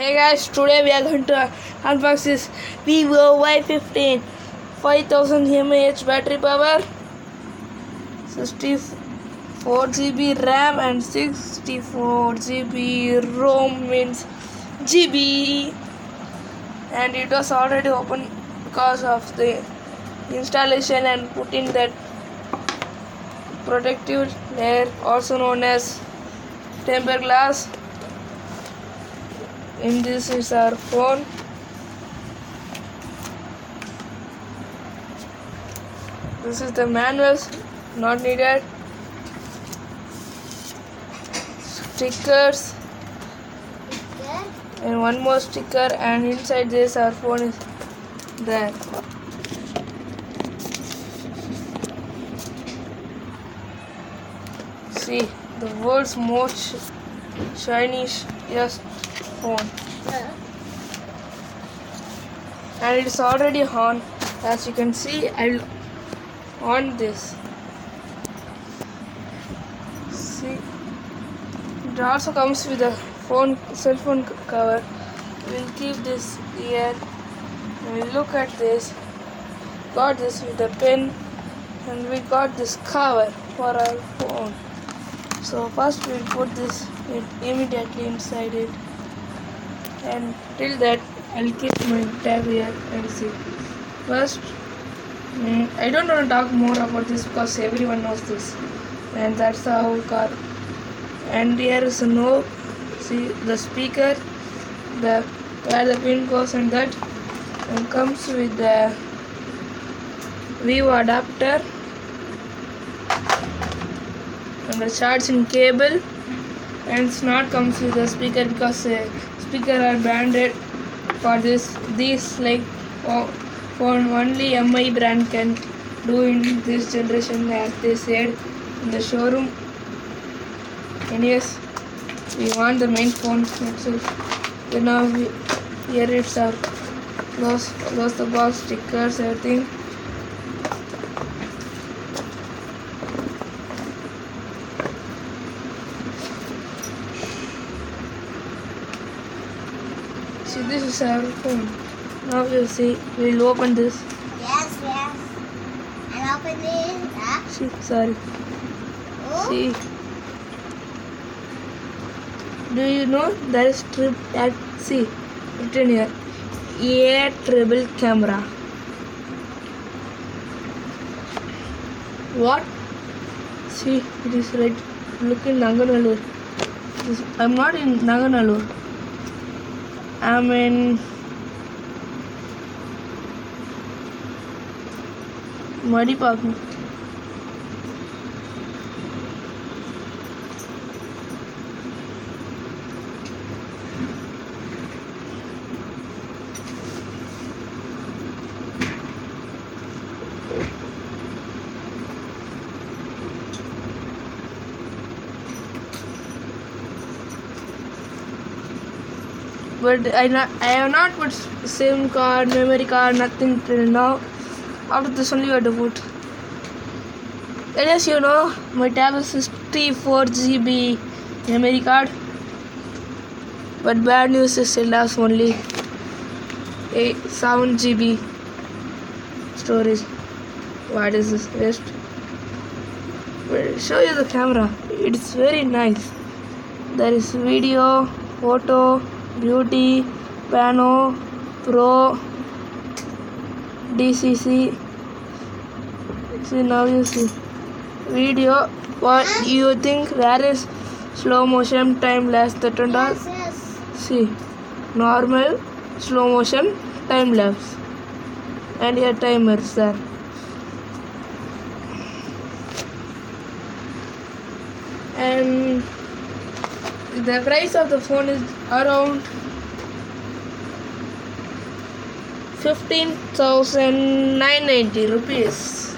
Hey guys, today we are going to unbox this vivo y15 5000 mAh battery power, 64 GB RAM and 64 GB ROM means GB, and it was already open because of the installation and putting that protective layer also known as tempered glass. In this is our phone. This is the manuals, not needed. Stickers and one more sticker, and inside this our phone is there. See, the world's most shiniest phone, and it's already on. As you can see, I'll on this. See, it also comes with a cell phone cover. We'll keep this here. We'll look at this. Got this with a pen, and we got this cover for our phone. So first we'll put this immediately inside it, and till that I'll keep my tab here and see. First, I don't want to talk more about this because everyone knows this, and that's the whole car. And here is a knob. See the speaker, where the pin goes, and that, and comes with the vivo adapter and the charging cable, and it's not comes with the speaker because speaker are banded for these like for only MI brand can do in this generation, as they said in the showroom. And yes, we want the main phone itself. So now here it's our close the box, stickers, everything. See, this is our phone. Now you see, we'll open this. Yes. I'll open it. See, sorry. Oh. See. Do you know there is see, written here, a triple camera. What? See, it is right. Look in Nanganallur. I'm not in Nanganallur. I'm in Madipakam. But I have not put SIM card, memory card, nothing till now. After this only we have to put. And as you know, my tab is 64 GB memory card. But bad news is it has only 7 GB storage. What is this waste? But show you the camera. It's very nice. There is video, photo, beauty, pano, pro, DCC. See, now you see video. What you think? Where is slow motion, time lapse, that and all? Yes. See, normal, slow motion, time lapse, and your timer is there. And the price of the phone is around 15,990 rupees.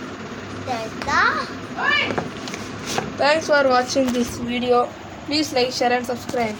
Thanks for watching this video. Please like, share and subscribe.